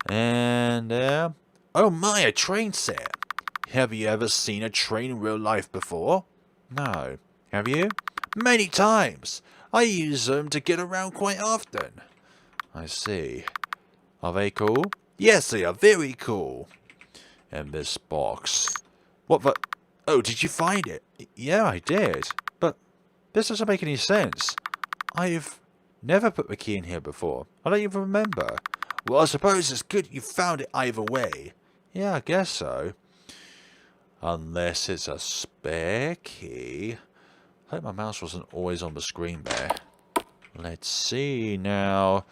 And, oh my, a train set. Have you ever seen a train in real life before? No. Have you? Many times. I use them to get around quite often. I see. Are they cool? Yes, they are very cool. And this box. What the... Oh, did you find it? Yeah, I did. But this doesn't make any sense. I've never put the key in here before. I don't even remember. Well, I suppose it's good you found it either way. Yeah, I guess so. Unless it's a spare key. I hope my mouse wasn't always on the screen there. Let's see now.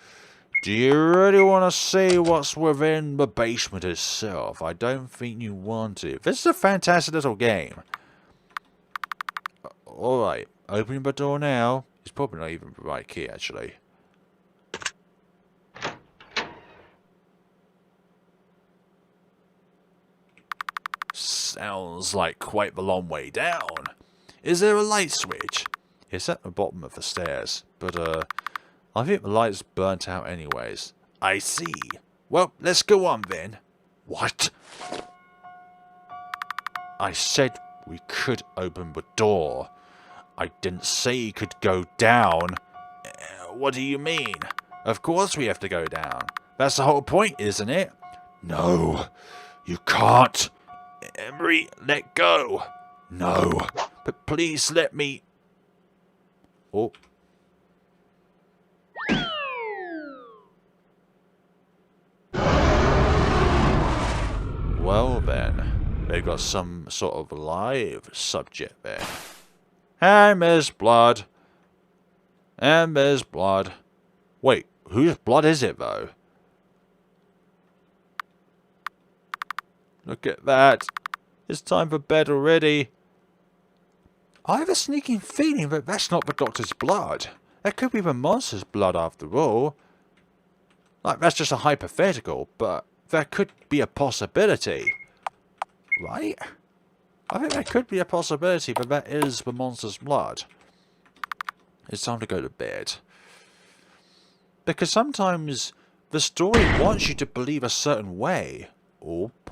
Do you really want to see what's within the basement itself? I don't think you want to. This is a fantastic little game. Alright, opening the door now. It's probably not even the right key, actually. Sounds like quite the long way down. Is there a light switch? It's at the bottom of the stairs, but I think the light's burnt out anyways. I see. Well, let's go on then. What? I said we could open the door. I didn't say you could go down. What do you mean? Of course we have to go down. That's the whole point, isn't it? No, you can't. Emery, let go. No, but please let me. Oh. Well then, they've got some sort of live subject there. And there's blood. And there's blood. Wait, whose blood is it though? Look at that. It's time for bed already. I have a sneaking feeling that that's not the doctor's blood. That could be the monster's blood after all. Like, that's just a hypothetical, but that could be a possibility. Right? I think that could be a possibility, but that is the monster's blood. It's time to go to bed. Because sometimes the story wants you to believe a certain way. Oop.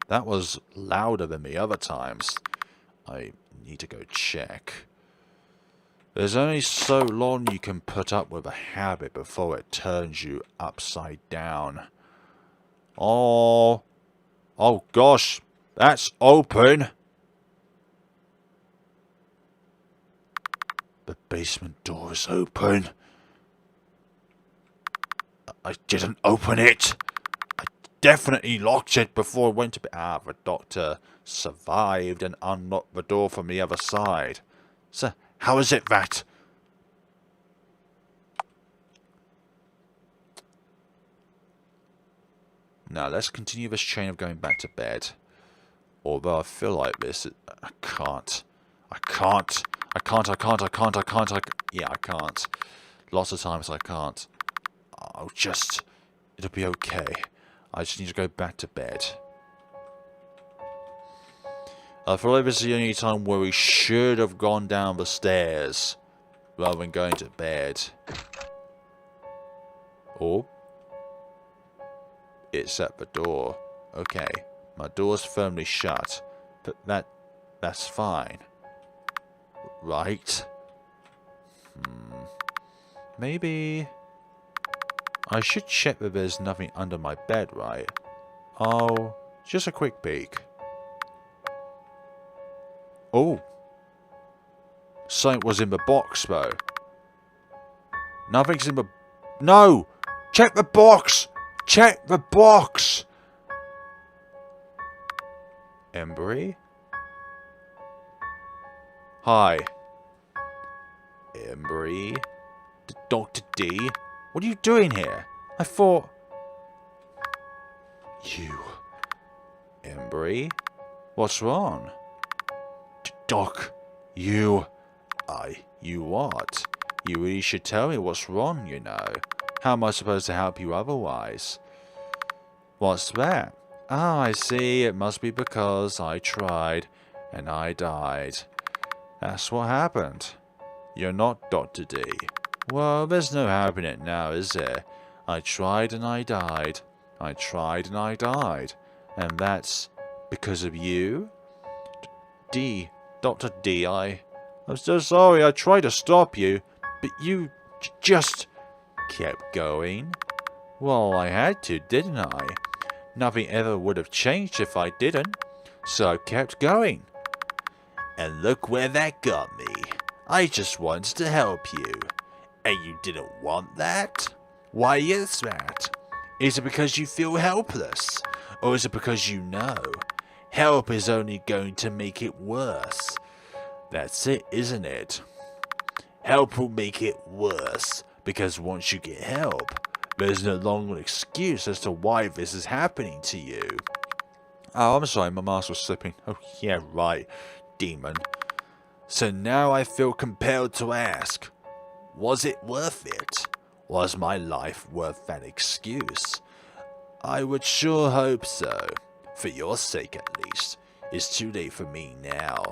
That was louder than the other times. I need to go check. There's only so long you can put up with a habit before it turns you upside down. Oh. Oh gosh. That's open. The basement door is open. I didn't open it. I definitely locked it before I went to bed. Ah, the doctor survived and unlocked the door from the other side. So, how is it that... Now, let's continue this chain of going back to bed. Although I feel like this... I can't. Yeah, I can't. Lots of times I can't. It'll be okay. I just need to go back to bed. I feel like this is the only time where we should have gone down the stairs rather than going to bed. Oh. It's at the door. Okay. My door's firmly shut. But that's fine. Right. Maybe... I should check that there's nothing under my bed, right? Oh, just a quick peek. Oh. Something was in the box, though. Nothing's in the... No! Check the box! Check the box! Embry? Hi. Embry? Dr. D? What are you doing here? I thought... You... Embry? What's wrong? Doc, you... You what? You really should tell me what's wrong, you know. How am I supposed to help you otherwise? What's that? Ah, I see. It must be because I tried and I died. That's what happened. You're not Dr. D. Well, there's no helping it now, is there? I tried and I died. I tried and I died. And that's because of you? Dr. D, I'm so sorry. I tried to stop you, but you just kept going. Well, I had to, didn't I? Nothing ever would have changed if I didn't, so I kept going. And look where that got me. I just wanted to help you. And you didn't want that? Why is that? Is it because you feel helpless? Or is it because you know help is only going to make it worse? That's it, isn't it? Help will make it worse, because once you get help, there's no longer an excuse as to why this is happening to you. Oh, I'm sorry, my mask was slipping. Oh, yeah, right, demon. So now I feel compelled to ask, was it worth it? Was my life worth that excuse? I would sure hope so. For your sake, at least. It's too late for me now.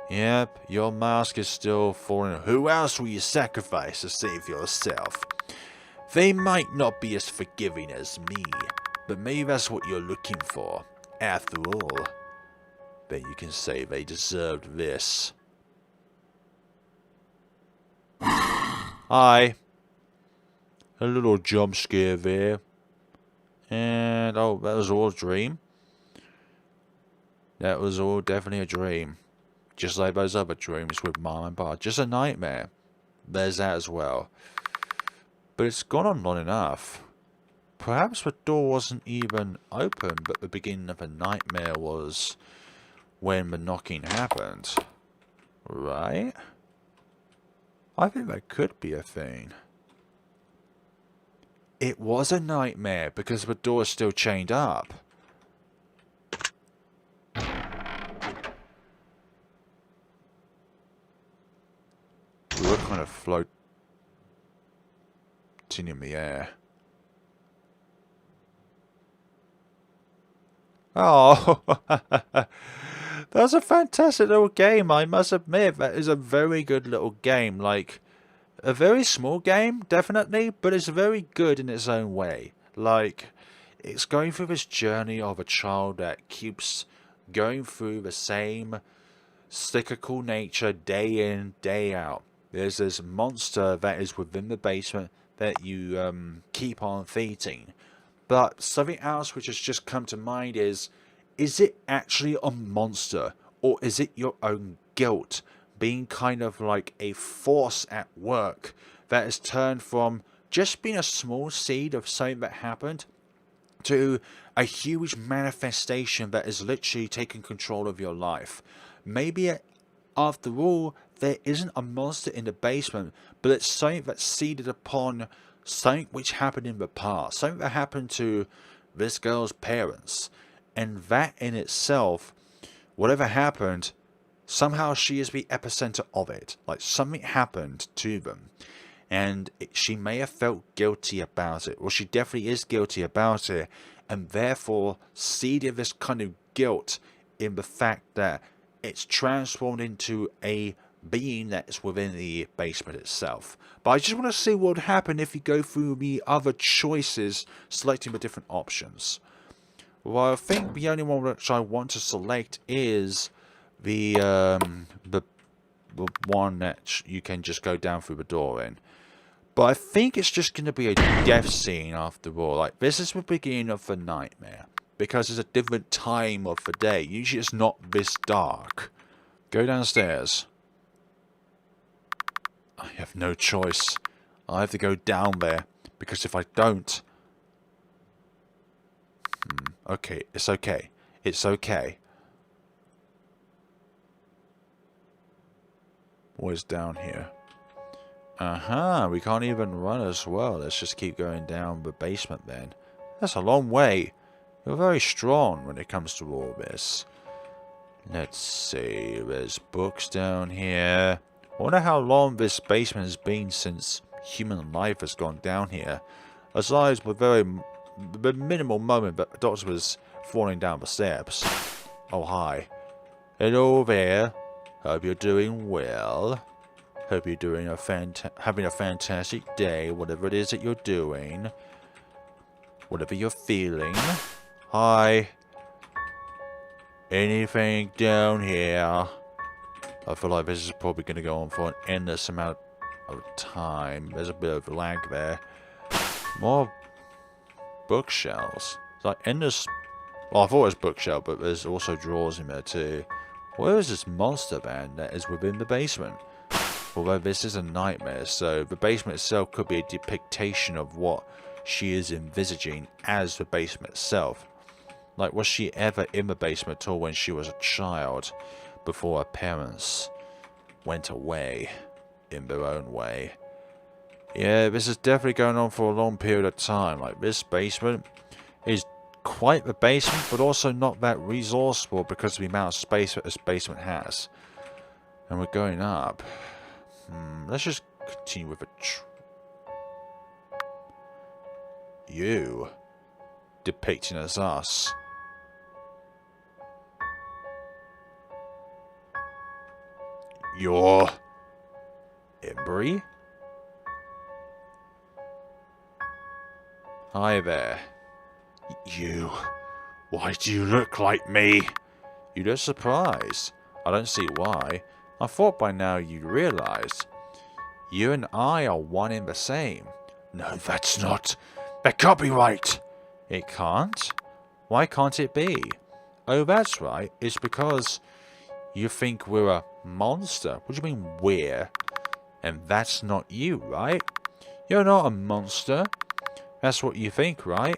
Yep, your mask is still falling. Who else will you sacrifice to save yourself? They might not be as forgiving as me, but maybe that's what you're looking for. After all, then you can say they deserved this. Hi. A little jump scare there. And, oh, that was all a dream? That was all definitely a dream. Just like those other dreams with Mom and Pa. Just a nightmare. There's that as well. But it's gone on long enough. Perhaps the door wasn't even open, but the beginning of the nightmare was when the knocking happened. Right? I think that could be a thing. It was a nightmare because the door is still chained up. We were kind of floating in the air. Oh, that's a fantastic little game, I must admit. That is a very good little game. Like, a very small game, definitely, but it's very good in its own way. Like, it's going through this journey of a child that keeps going through the same cyclical nature day in, day out. There's this monster that is within the basement that you keep on feeding. But something else which has just come to mind is it actually a monster? Or is it your own guilt being kind of like a force at work that has turned from just being a small seed of something that happened to a huge manifestation that is literally taking control of your life? Maybe after all, there isn't a monster in the basement, but it's something that's seeded upon something which happened in the past, something that happened to this girl's parents, and that in itself, whatever happened, somehow she is the epicenter of it. Like, something happened to them, and she may have felt guilty about it. Well, she definitely is guilty about it, and therefore seeded this kind of guilt in the fact that it's transformed into a being that is within the basement itself. But I just want to see what would happen if you go through the other choices, selecting the different options. Well, I think the only one which I want to select is the one that you can just go down through the door in. But I think it's just going to be a death scene after all. Like, this is the beginning of the nightmare, because it's a different time of the day. Usually it's not this dark. Go downstairs. I have no choice. I have to go down there, because if I don't... Okay, it's okay. It's okay. What is down here? We can't even run as well. Let's just keep going down the basement then. That's a long way. You're very strong when it comes to all this. Let's see. There's books down here. I wonder how long this basement has been since human life has gone down here. Aside with the minimal moment that the doctor was falling down the steps. Oh, hi. Hello there. Hope you're doing well. Hope you're doing having a fantastic day, whatever it is that you're doing. Whatever you're feeling. Hi. Anything down here? I feel like this is probably going to go on for an endless amount of time. There's a bit of lag there. More bookshelves. It's like endless... Well, I thought it was bookshelf, but there's also drawers in there too. Where is this monster van that is within the basement? Although this is a nightmare, so the basement itself could be a depiction of what she is envisaging as the basement itself. Like, was she ever in the basement at all when she was a child, before her parents went away in their own way? Yeah, this is definitely going on for a long period of time. Like, this basement is quite the basement, but also not that resourceful because of the amount of space that this basement has. And we're going up. Let's just continue with you depicting as us. You're Embry? Hi there. You. Why do you look like me? You look surprised. I don't see why. I thought by now you'd realized. You and I are one and the same. No, that's not. That can't be right. It can't? Why can't it be? Oh, that's right. It's because you think we're a monster. What do you mean we're? And that's not you, right? You're not a monster. That's what you think, right?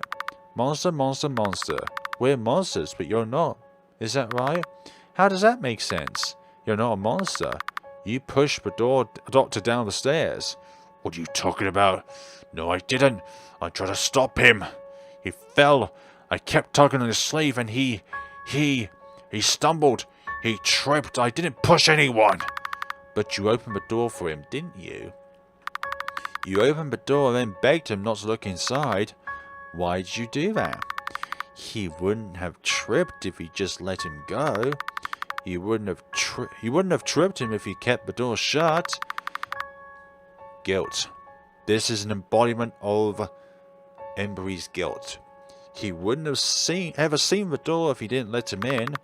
Monster, monster, monster. We're monsters, but you're not. Is that right? How does that make sense? You're not a monster. You pushed the doctor down the stairs. What are you talking about? No, I didn't. I tried to stop him. He fell. I kept tugging on his sleeve and he stumbled. He tripped. I didn't push anyone. But you opened the door for him, didn't you? You opened the door and then begged him not to look inside. Why did you do that? He wouldn't have tripped if you just let him go. You wouldn't have tripped him if you kept the door shut. Guilt. This is an embodiment of Embry's guilt. He wouldn't have ever seen the door if you didn't let him in,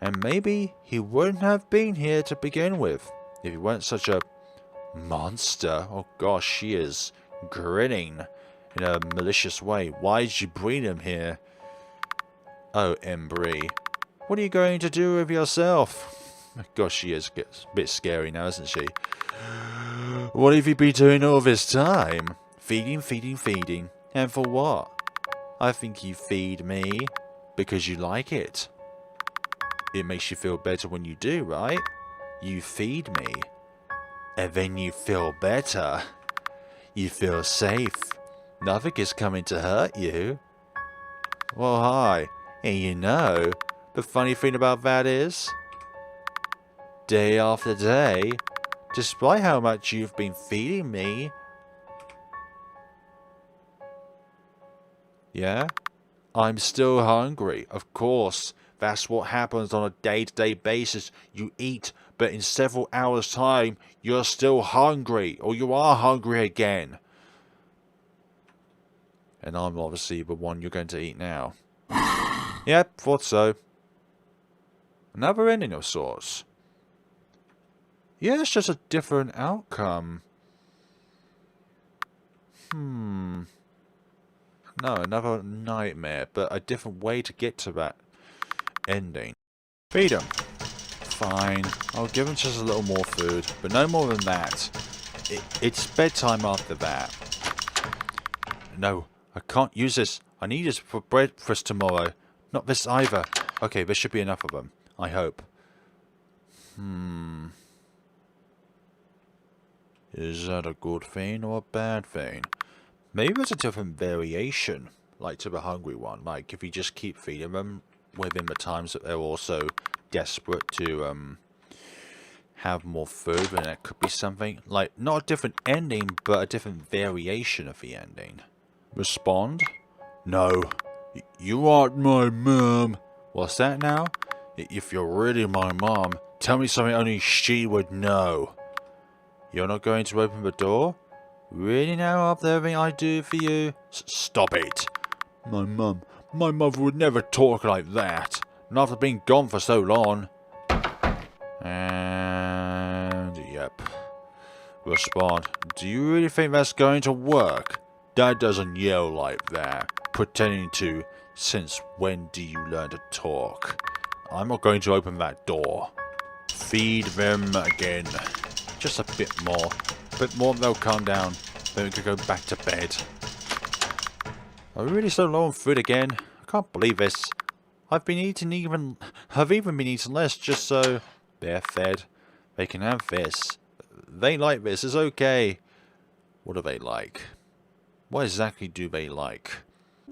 and maybe he wouldn't have been here to begin with if he weren't such a monster. Oh gosh, she is grinning in a malicious way. Why did you bring him here? Oh, Embry, what are you going to do with yourself? Gosh, she is a bit scary now, isn't she? What have you been doing all this time? Feeding, feeding, feeding. And for what? I think you feed me because you like it. It makes you feel better when you do, right? You feed me. And then you feel better. You feel safe. Nothing is coming to hurt you. Well, hi. And you know, the funny thing about that is, day after day, despite how much you've been feeding me, yeah, I'm still hungry. Of course, that's what happens on a day-to-day basis. You eat, but in several hours' time, you're still hungry, or you are hungry again. And I'm obviously the one you're going to eat now. Yep, thought so. Another ending of sorts. Yeah, it's just a different outcome. No, another nightmare, but a different way to get to that ending. Feed him. Fine, I'll give him just a little more food, but no more than that. It's bedtime after that. No, I can't use this. I need this for breakfast tomorrow. Not this either. Okay, there should be enough of them. I hope. Is that a good thing or a bad thing? Maybe there's a different variation, like to the hungry one. Like, if you just keep feeding them within the times that they're also desperate to have more food, then that could be something. Like, not a different ending, but a different variation of the ending. Respond? No. You aren't my mom. What's that now? If you're really my mom, tell me something only she would know. You're not going to open the door? Really now, after everything I do for you? Stop it. My mother would never talk like that. Not after being gone for so long. And yep. Respond. Do you really think that's going to work? Dad doesn't yell like that. Pretending to. Since when do you learn to talk? I'm not going to open that door. Feed them again. Just a bit more. A bit more, they'll calm down. Then we can go back to bed. Are we really so low on food again? I can't believe this. I've even been eating less just so they're fed. They can have this. They like this. It's okay. What do they like? What exactly do they like?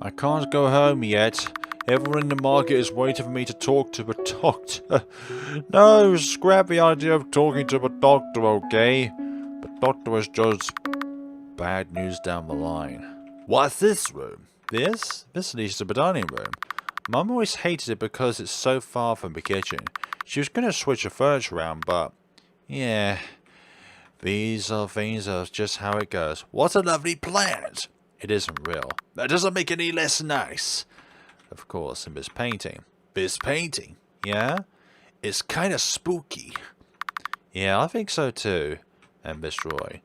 I can't go home yet. Everyone in the market is waiting for me to talk to the doctor. No, scrap the idea of talking to the doctor, okay? The doctor is just bad news down the line. What's this room? This? This leads to the dining room. Mum always hated it because it's so far from the kitchen. She was going to switch the furniture around, but yeah. These are things of just how it goes. What a lovely planet! It isn't real. That doesn't make it any less nice. Of course, in this painting. This painting? Yeah? It's kind of spooky. Yeah, I think so too. And Miss Roy.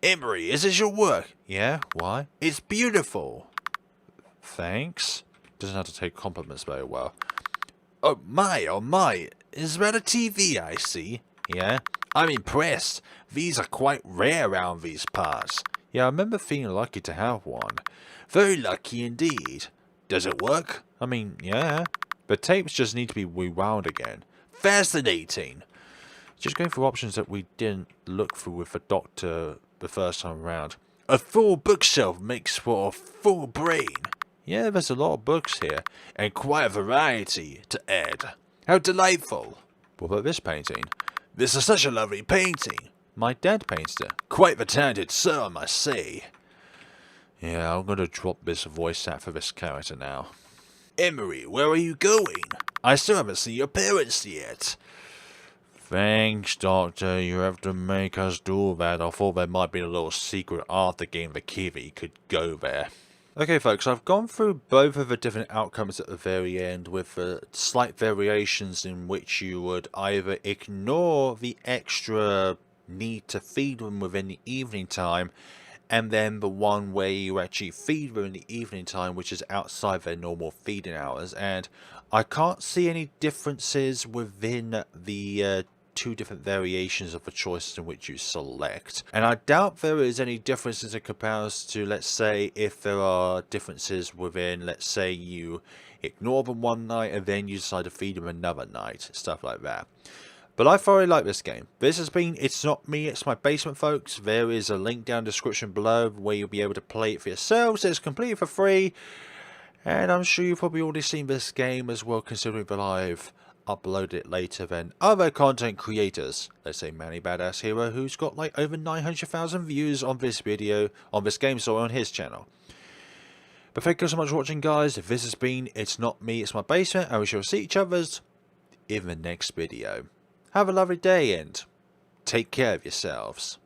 Emery, is this your work? Yeah, why? It's beautiful. Thanks. Doesn't have to take compliments very well. Oh my, is that a TV I see? Yeah, I'm impressed. These are quite rare around these parts. Yeah, I remember feeling lucky to have one. Very lucky indeed. Does it work? I mean, yeah. The tapes just need to be rewound again. Fascinating. Just going through options that we didn't look through with the doctor the first time around. A full bookshelf makes for a full brain. Yeah, there's a lot of books here, and quite a variety to add. How delightful. What about this painting? This is such a lovely painting. My dad painted it. Quite the talented sir, I must say. Yeah, I'm gonna drop this voice out for this character now. Emery, where are you going? I still haven't seen your parents yet. Thanks, Doctor. You have to make us do that. I thought there might be a little secret after game the key that you could go there. Okay, folks, I've gone through both of the different outcomes at the very end with slight variations in which you would either ignore the extra need to feed them within the evening time, and then the one where you actually feed them in the evening time, which is outside their normal feeding hours. And I can't see any differences within the two different variations of the choices in which you select. And I doubt there is any differences in comparison to, let's say, if there are differences within, let's say, you ignore them one night and then you decide to feed them another night, stuff like that. But I thoroughly like this game. This has been It's Not Me, It's My Basement, folks. There is a link down in the description below where you'll be able to play it for yourselves. It's completely for free. And I'm sure you've probably already seen this game as well, considering that I've uploaded it later than other content creators. Let's say Manny Badass Hero, who's got like over 900,000 views on this video, on this game, so on his channel. But thank you so much for watching, guys. This has been It's Not Me, It's My Basement, and we shall see each other in the next video. Have a lovely day and take care of yourselves.